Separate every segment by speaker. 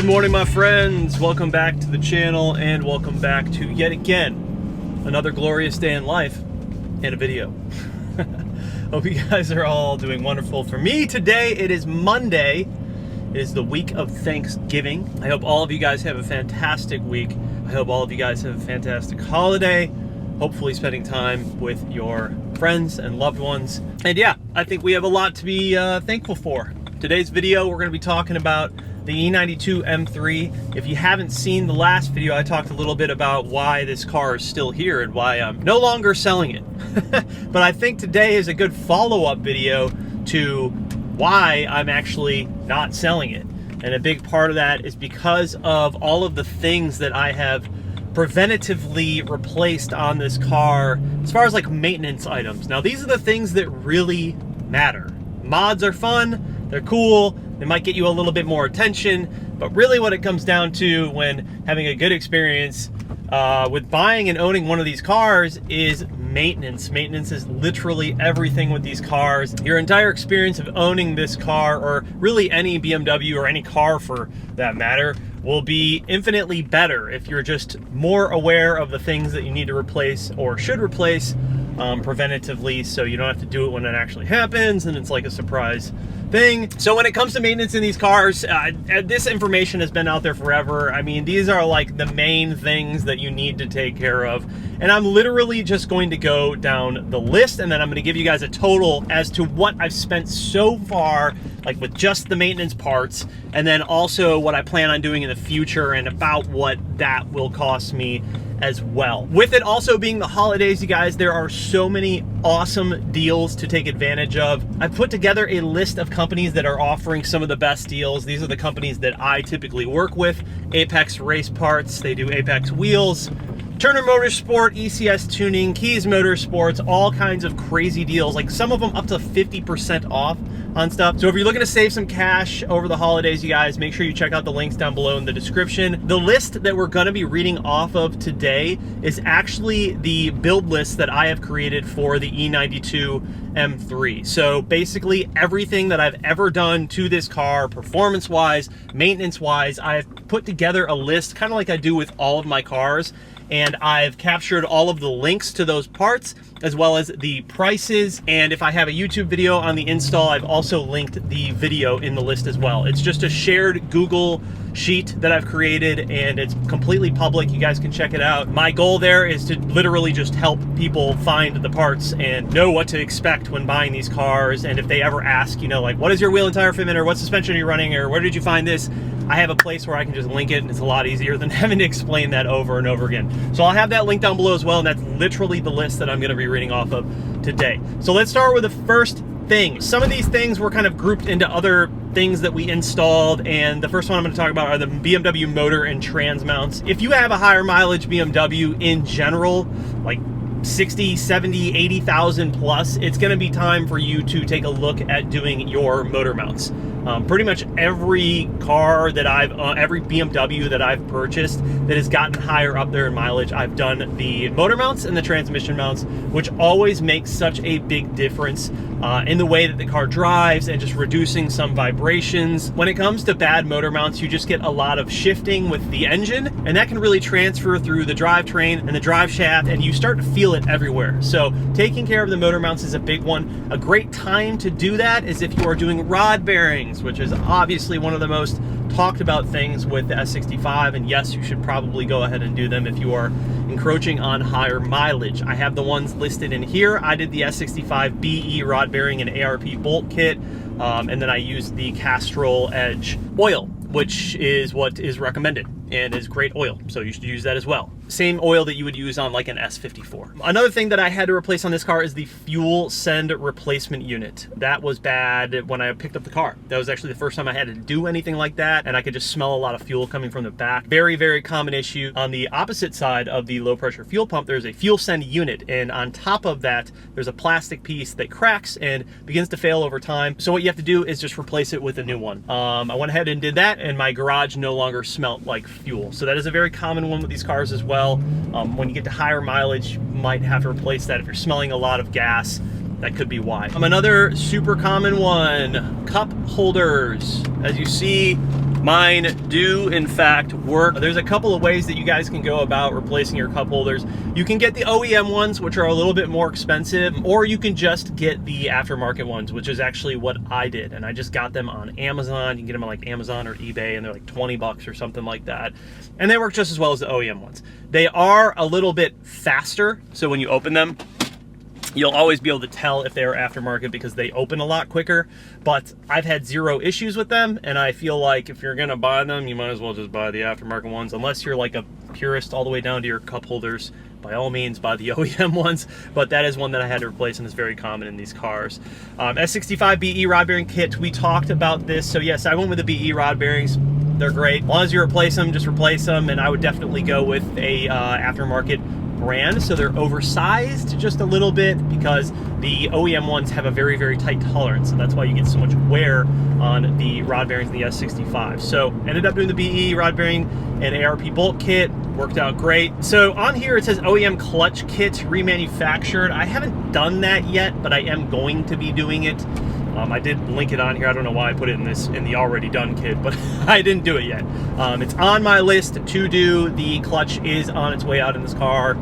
Speaker 1: morning, my friends. Welcome back to the channel and welcome back to yet again another glorious day in life and a video. Hope you guys are all doing wonderful. For me today, it is Monday. It is the week of Thanksgiving. I hope all of you guys have a fantastic week. I hope all of you guys have a fantastic holiday. Hopefully spending time with your friends and loved ones. And yeah, I think we have a lot to be thankful for. Today's video, we're going to be talking about the E92 M3. If you haven't seen the last video, I talked a little bit about why this car is still here and why I'm no longer selling it. But I think today is a good follow-up video to why I'm actually not selling it. And a big part of that is because of all of the things that I have preventatively replaced on this car as far as like maintenance items. Now, these are the things that really matter. Mods are fun, they're cool, they might get you a little bit more attention, but really what it comes down to when having a good experience with buying and owning one of these cars is maintenance. Maintenance is literally everything with these cars. Your entire experience of owning this car, or really any BMW or any car for that matter, will be infinitely better if you're just more aware of the things that you need to replace or should replace preventatively, so you don't have to do it when it actually happens and it's like a surprise thing. So when it comes to maintenance in these cars, this information has been out there forever. I mean, these are like the main things that you need to take care of. And I'm literally just going to go down the list, and then I'm going to give you guys a total as to what I've spent so far, like with just the maintenance parts, and then also what I plan on doing in the future and about what that will cost me as well. With it also being the holidays, you guys, there are so many awesome deals to take advantage of. I've put together a list of companies that are offering some of the best deals. These are the companies that I typically work with. Apex Race Parts, they do Apex Wheels, Turner Motorsport, ECS Tuning, Keys Motorsports, all kinds of crazy deals, like some of them up to 50% off on stuff. So if you're looking to save some cash over the holidays, you guys, make sure you check out the links down below in the description. The list that we're gonna be reading off of today is actually the build list that I have created for the E92 M3. So basically everything that I've ever done to this car, performance-wise, maintenance-wise, I've put together a list, kind of like I do with all of my cars, and I've captured all of the links to those parts as well as the prices. And if I have a YouTube video on the install, I've also linked the video in the list as well. It's just a shared Google sheet that I've created, and it's completely public. You guys can check it out. My goal there is to literally just help people find the parts and know what to expect when buying these cars. And if they ever ask, you know, like, what is your wheel and tire fitment, or what suspension are you running, or where did you find this? I have a place where I can just link it, and it's a lot easier than having to explain that over and over again. So I'll have that link down below as well, and that's literally the list that I'm going to be reading off of today. So let's start with the first thing. Some of these things were kind of grouped into other things that we installed, and the first one I'm going to talk about are the BMW motor and trans mounts. If you have a higher mileage BMW in general, like 60, 70, 80,000 plus, it's going to be time for you to take a look at doing your motor mounts. Pretty much every car that every BMW that I've purchased that has gotten higher up there in mileage, I've done the motor mounts and the transmission mounts, which always makes such a big difference in the way that the car drives and just reducing some vibrations. When it comes to bad motor mounts, you just get a lot of shifting with the engine, and that can really transfer through the drivetrain and the drive shaft, and you start to feel it everywhere. So taking care of the motor mounts is a big one. A great time to do that is if you are doing rod bearings, which is obviously one of the most talked about things with the S65, and yes, you should probably go ahead and do them if you are encroaching on higher mileage. I have the ones listed in here. I did the S65 BE rod bearing and ARP bolt kit, and then I used the Castrol Edge oil, which is what is recommended and is great oil, so you should use that as well. Same oil that you would use on like an S54. Another thing that I had to replace on this car is the fuel send replacement unit. That was bad when I picked up the car. That was actually the first time I had to do anything like that, and I could just smell a lot of fuel coming from the back. Very, very common issue. On the opposite side of the low pressure fuel pump, there's a fuel send unit, and on top of that, there's a plastic piece that cracks and begins to fail over time. So what you have to do is just replace it with a new one. I went ahead and did that, and my garage no longer smelled like fuel. So that is a very common one with these cars as well. When you get to higher mileage, you might have to replace that. If you're smelling a lot of gas, that could be why. Another super common one, cup holders. As you see, Mine do in fact work. There's a couple of ways that you guys can go about replacing your cup holders. You can get the OEM ones, which are a little bit more expensive, or you can just get the aftermarket ones, which is actually what I did. And I just got them on Amazon. You can get them on like Amazon or eBay, and they're like 20 bucks or something like that. And they work just as well as the OEM ones. They are a little bit faster, so when you open them, you'll always be able to tell if they are aftermarket because they open a lot quicker. But I've had zero issues with them, and I feel like if you're gonna buy them, you might as well just buy the aftermarket ones, unless you're like a purist all the way down to your cup holders. By all means, buy the OEM ones, but that is one that I had to replace and is very common in these cars. S65 BE rod bearing kit, we talked about this. So yes, I went with the BE rod bearings. They're great. As long as you replace them, just replace them, and I would definitely go with a aftermarket brand. So they're oversized just a little bit because the OEM ones have a very, very tight tolerance, and that's why you get so much wear on the rod bearings in the S65. So ended up doing the BE rod bearing and ARP bolt kit. Worked out great. So on here it says OEM clutch kit remanufactured. I haven't done that yet, but I am going to be doing it. I did link it on here. I don't know why I put it in the already done kit, but I didn't do it yet. It's on my list to do. The clutch is on its way out in this car,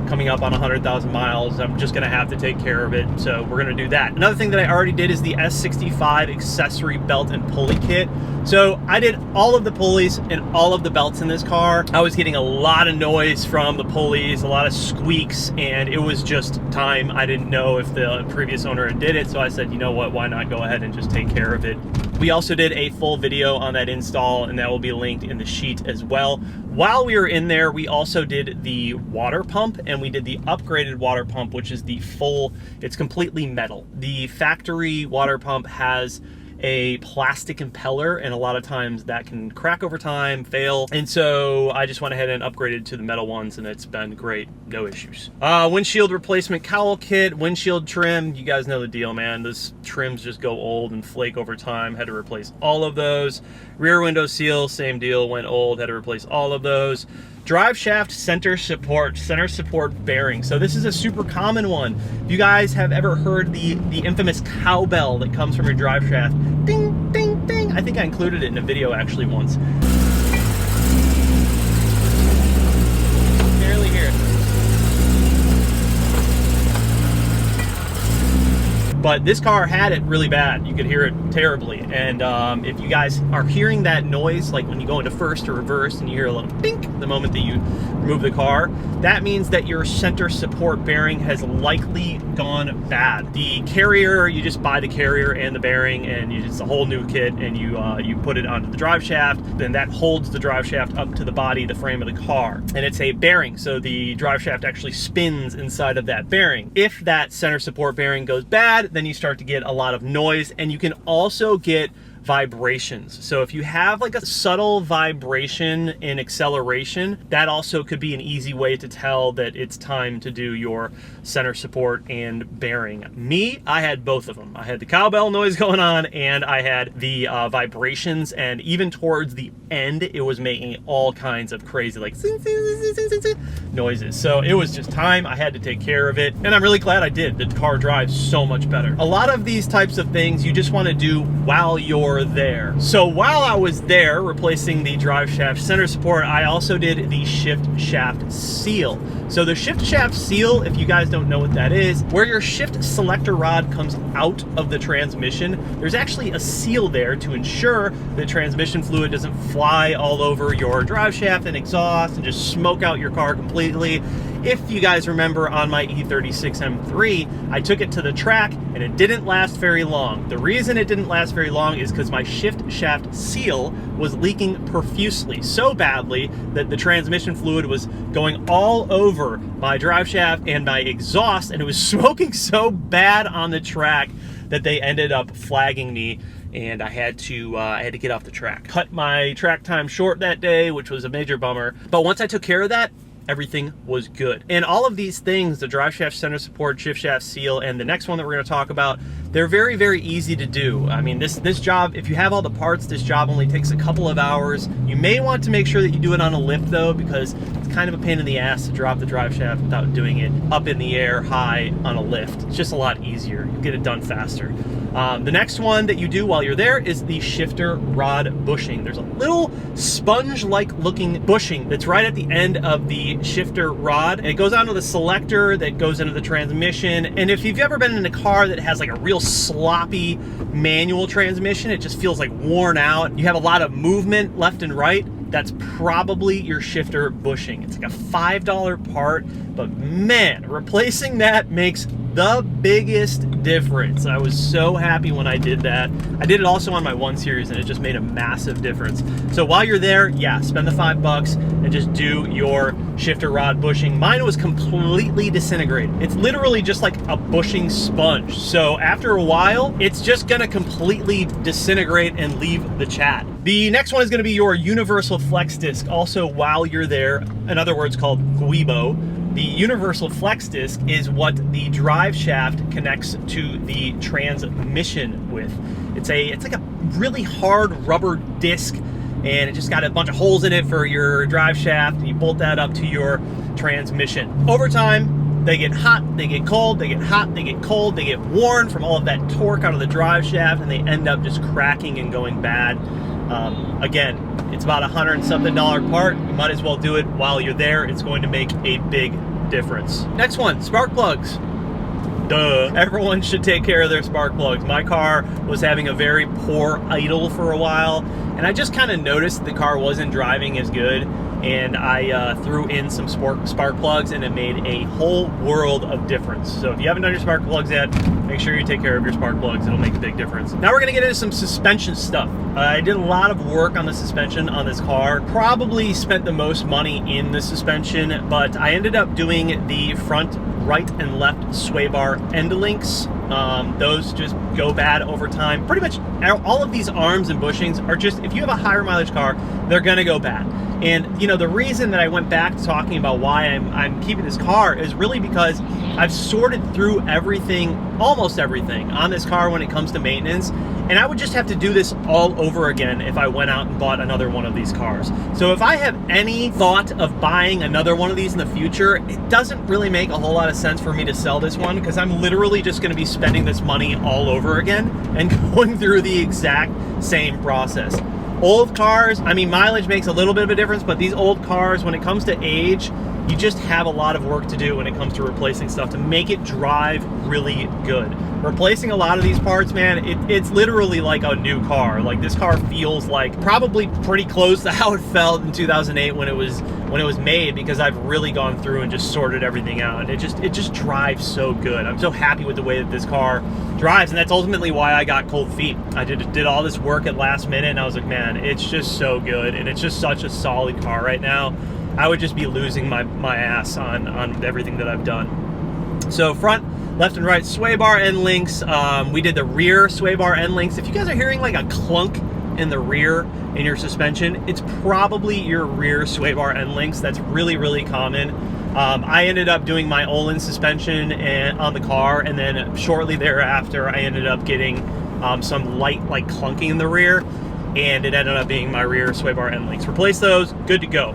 Speaker 1: coming up on 100,000 miles. I'm just gonna have to take care of it, so we're gonna do that. Another thing that I already did is the S65 accessory belt and pulley kit. So I did all of the pulleys and all of the belts in this car. I was getting a lot of noise from the pulleys, a lot of squeaks, and it was just time. I didn't know if the previous owner had did it, so I said, you know what, why not go ahead and just take care of it. We also did a full video on that install, and that will be linked in the sheet as well. While we were in there, we also did the water pump, and we did the upgraded water pump, which is the full, it's completely metal. The factory water pump has a plastic impeller, and a lot of times that can crack over time, fail. And so I just went ahead and upgraded to the metal ones, and it's been great, no issues. Windshield replacement cowl kit, windshield trim, you guys know the deal, man. Those trims just go old and flake over time. Had to replace all of those. Rear window seal, same deal, went old, had to replace all of those. Drive shaft center support bearing. So this is a super common one. If you guys have ever heard the infamous cowbell that comes from your drive shaft, ding, ding, ding. I think I included it in a video actually once. Barely hear it. But this car had it really bad. You could hear it terribly. And if you guys are hearing that noise, like when you go into first or reverse and you hear a little dink the moment that you remove the car, that means that your center support bearing has likely gone bad. The carrier, you just buy the carrier and the bearing, and it's a whole new kit, and you put it onto the drive shaft. Then that holds the drive shaft up to the body, the frame of the car. And it's a bearing, so the drive shaft actually spins inside of that bearing. If that center support bearing goes bad, then you start to get a lot of noise, and you can also get vibrations. So if you have like a subtle vibration in acceleration, that also could be an easy way to tell that it's time to do your center support and bearing. Me, I had both of them. I had the cowbell noise going on, and I had the vibrations, and even towards the end, it was making all kinds of crazy like noises. So it was just time. I had to take care of it, and I'm really glad I did. The car drives so much better. A lot of these types of things you just want to do while you're there. So while I was there replacing the drive shaft center support, I also did the shift shaft seal. So the shift shaft seal, if you guys don't know what that is, where your shift selector rod comes out of the transmission, there's actually a seal there to ensure the transmission fluid doesn't fly all over your drive shaft and exhaust and just smoke out your car completely. If you guys remember on my E36 M3, I took it to the track and it didn't last very long. The reason it didn't last very long is because my shift shaft seal was leaking profusely, so badly that the transmission fluid was going all over my drive shaft and my exhaust, and it was smoking so bad on the track that they ended up flagging me, and I had to get off the track. Cut my track time short that day, which was a major bummer. But once I took care of that, everything was good. And all of these things, the drive shaft center support, shift shaft seal, and the next one that we're going to talk about, they're very, very easy to do. I mean, this job, if you have all the parts, this job only takes a couple of hours. You may want to make sure that you do it on a lift though, because it's kind of a pain in the ass to drop the drive shaft without doing it up in the air high on a lift. It's just a lot easier. You get it done faster. The next one that you do while you're there is the shifter rod bushing. There's a little sponge-like looking bushing that's right at the end of the shifter rod. And it goes onto the selector that goes into the transmission. And if you've ever been in a car that has like a real sloppy manual transmission, it just feels like worn out. You have a lot of movement left and right. That's probably your shifter bushing. It's like a $5 part, but man, replacing that makes the biggest difference. I was so happy when I did that. I did it also on my 1 Series and it just made a massive difference. So while you're there, yeah, spend the $5 and just do your shifter rod bushing. Mine was completely disintegrated. It's literally just like a bushing sponge. So after a while, it's just gonna completely disintegrate and leave the chat. The next one is gonna be your universal flex disc. Also, while you're there, in other words called Guibo. The universal flex disc is what the drive shaft connects to the transmission with. It's like a really hard rubber disc, and it just got a bunch of holes in it for your drive shaft, and you bolt that up to your transmission. Over time, they get hot, they get cold, they get hot, they get cold, they get worn from all of that torque out of the drive shaft, and they end up just cracking and going bad. Again, it's about $100 and something part. You might as well do it while you're there. It's going to make a big difference. Next one, spark plugs. Duh. Everyone should take care of their spark plugs. My car was having a very poor idle for a while, and I just kind of noticed the car wasn't driving as good, and I threw in some spark plugs, and it made a whole world of difference. So if you haven't done your spark plugs yet, make sure you take care of your spark plugs. It'll make a big difference. Now we're gonna get into some suspension stuff. I did a lot of work on the suspension on this car. Probably spent the most money in the suspension, but I ended up doing the front right and left sway bar end links. Those just go bad over time. Pretty much all of these arms and bushings are just, if you have a higher mileage car, they're gonna go bad. And you know, the reason that I went back to talking about why I'm keeping this car is really because I've sorted through everything, almost everything on this car when it comes to maintenance, and I would just have to do this all over again if I went out and bought another one of these cars. So if I have any thought of buying another one of these in the future, it doesn't really make a whole lot of sense for me to sell this one, because I'm literally just gonna be spending this money all over again and going through the exact same process. Old cars, I mean, mileage makes a little bit of a difference, but these old cars, when it comes to age, you just have a lot of work to do when it comes to replacing stuff to make it drive really good. Replacing a lot of these parts, man, it's literally like a new car. Like, this car feels like probably pretty close to how it felt in 2008 when it was made, because I've really gone through and just sorted everything out. It just drives so good. I'm so happy with the way that this car drives, and that's ultimately why I got cold feet. I did all this work at last minute, and I was like, man, it's just so good, and it's just such a solid car right now. I would just be losing my ass on everything that I've done. So front, left and right sway bar end links. We did the rear sway bar end links. If you guys are hearing like a clunk in the rear in your suspension, it's probably your rear sway bar end links. That's really, really common. I ended up doing my Olin suspension on the car, and then shortly thereafter I ended up getting some light like clunking in the rear, and it ended up being my rear sway bar end links. Replace those, good to go.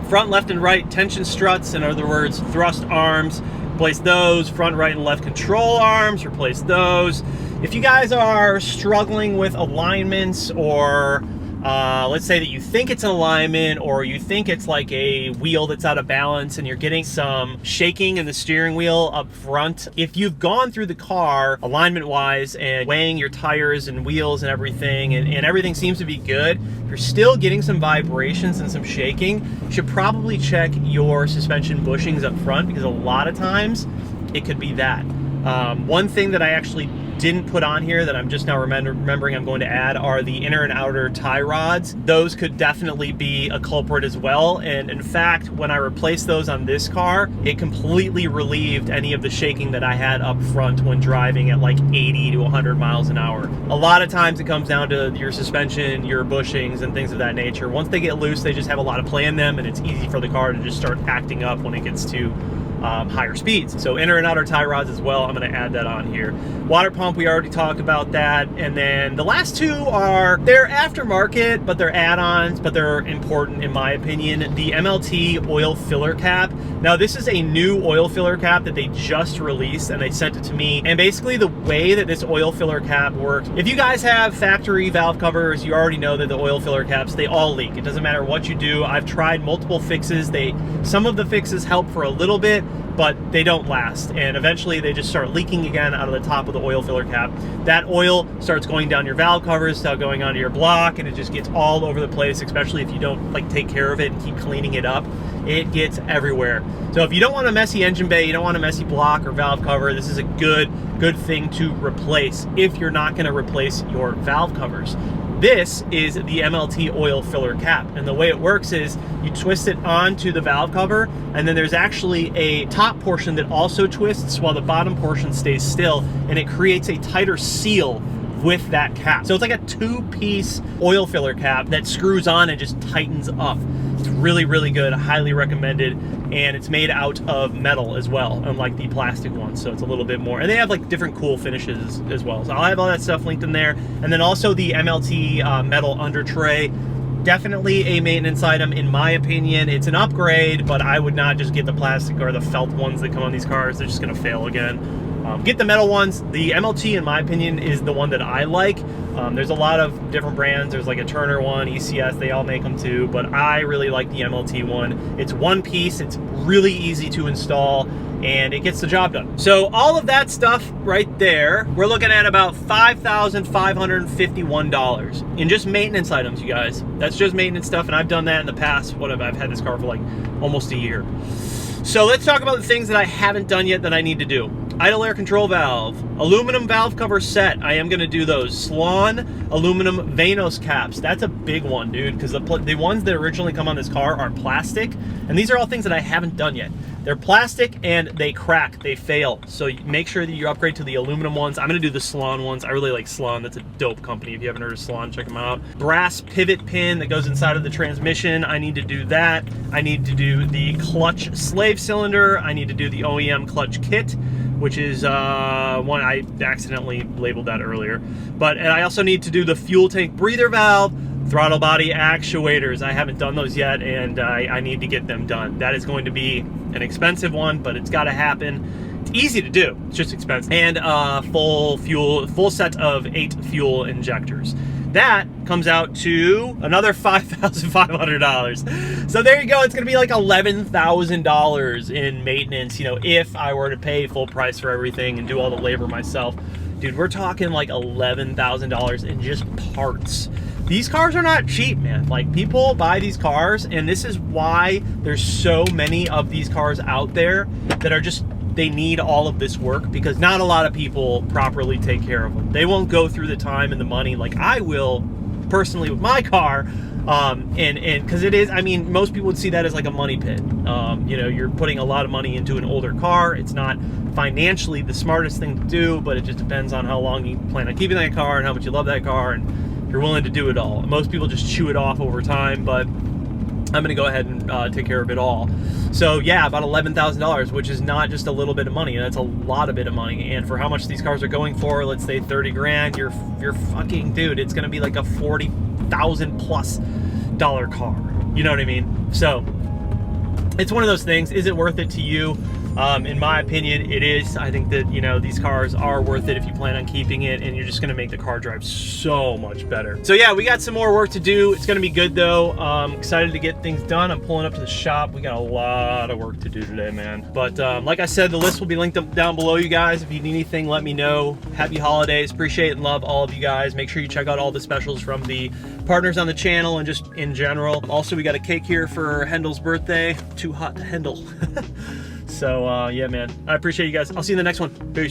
Speaker 1: Front, left, and right tension struts, in other words, thrust arms, replace those. Front, right, and left control arms, replace those. If you guys are struggling with alignments, or let's say that you think it's an alignment, or you think it's like a wheel that's out of balance and you're getting some shaking in the steering wheel up front, if you've gone through the car alignment wise and weighing your tires and wheels and everything, and everything seems to be good, if you're still getting some vibrations and some shaking, you should probably check your suspension bushings up front, because a lot of times it could be that. One thing that I actually didn't put on here that I'm just now remembering I'm going to add are the inner and outer tie rods. Those could definitely be a culprit as well, and in fact, when I replaced those on this car, it completely relieved any of the shaking that I had up front when driving at like 80 to 100 miles an hour. A lot of times it comes down to your suspension, your bushings, and things of that nature. Once they get loose, they just have a lot of play in them, and it's easy for the car to just start acting up when it gets to higher speeds. So inner and outer tie rods as well, I'm going to add that on here. Water pump, we already talked about that. And then the last two they're aftermarket, but they're add-ons, but they're important in my opinion. The MLT oil filler cap. Now this is a new oil filler cap that they just released and they sent it to me. And basically the way that this oil filler cap works, if you guys have factory valve covers, you already know that the oil filler caps, they all leak. It doesn't matter what you do. I've tried multiple fixes. Some of the fixes help for a little bit, but they don't last. And eventually they just start leaking again out of the top of the oil filler cap. That oil starts going down your valve covers, starts going onto your block, and it just gets all over the place, especially if you don't like take care of it and keep cleaning it up. It gets everywhere. So if you don't want a messy engine bay, you don't want a messy block or valve cover, this is a good thing to replace if you're not gonna replace your valve covers. This is the MLT oil filler cap, and the way it works is you twist it onto the valve cover, and then there's actually a top portion that also twists while the bottom portion stays still, and it creates a tighter seal with that cap. So it's like a two-piece oil filler cap that screws on and just tightens up. It's really, really good, highly recommended, and it's made out of metal as well, unlike the plastic ones, so it's a little bit more. And they have like different cool finishes as well. So I'll have all that stuff linked in there. And then also the MLT metal under tray. Definitely a maintenance item in my opinion. It's an upgrade, but I would not just get the plastic or the felt ones that come on these cars. They're just gonna fail again. Get the metal ones. The MLT, in my opinion, is the one that I like. There's a lot of different brands. There's like a Turner one, ECS, they all make them too, but I really like the MLT one. It's one piece, it's really easy to install, and it gets the job done. So all of that stuff right there, we're looking at about $5,551 in just maintenance items, you guys. That's just maintenance stuff, and I've done that in the past. I've had this car for like almost a year. So let's talk about the things that I haven't done yet that I need to do. Idle air control valve, aluminum valve cover set. I am gonna do those. Salon aluminum Vanos caps. That's a big one, dude, because the ones that originally come on this car are plastic, and these are all things that I haven't done yet. They're plastic and they crack, they fail. So make sure that you upgrade to the aluminum ones. I'm gonna do the Salon ones. I really like Salon, that's a dope company. If you haven't heard of Salon, check them out. Brass pivot pin that goes inside of the transmission, I need to do that. I need to do the clutch slave cylinder. I need to do the OEM clutch kit, which is one I accidentally labeled that earlier. And I also need to do the fuel tank breather valve, throttle body actuators. I haven't done those yet, and I need to get them done. That is going to be an expensive one, but it's got to happen. It's easy to do, it's just expensive. And full set of 8 fuel injectors. That comes out to another $5,500. So there you go. It's going to be like $11,000 in maintenance, you know, if I were to pay full price for everything and do all the labor myself. Dude, we're talking like $11,000 in just parts. These cars are not cheap, man. Like, people buy these cars, and this is why there's so many of these cars out there that are just, they need all of this work, because not a lot of people properly take care of them. They won't go through the time and the money like I will personally with my car, and because it is, I mean, most people would see that as like a money pit. You know, you're putting a lot of money into an older car. It's not financially the smartest thing to do, but it just depends on how long you plan on keeping that car and how much you love that car, and if you're willing to do it all. Most people just chew it off over time, but I'm gonna go ahead and take care of it all. So yeah, about $11,000, which is not just a little bit of money. That's a lot of bit of money. And for how much these cars are going for, let's say 30 grand, you're fucking, dude, it's gonna be like a $40,000+ car. You know what I mean? So it's one of those things. Is it worth it to you? In my opinion, it is. I think that, you know, these cars are worth it if you plan on keeping it, and you're just going to make the car drive so much better. So yeah, we got some more work to do. It's going to be good though. Excited to get things done. I'm pulling up to the shop. We got a lot of work to do today, man. But like I said, the list will be linked up down below, you guys. If you need anything, let me know. Happy holidays. Appreciate and love all of you guys. Make sure you check out all the specials from the partners on the channel and just in general. Also, we got a cake here for Hendel's birthday. Too hot to handle. So yeah, man, I appreciate you guys. I'll see you in the next one. Peace.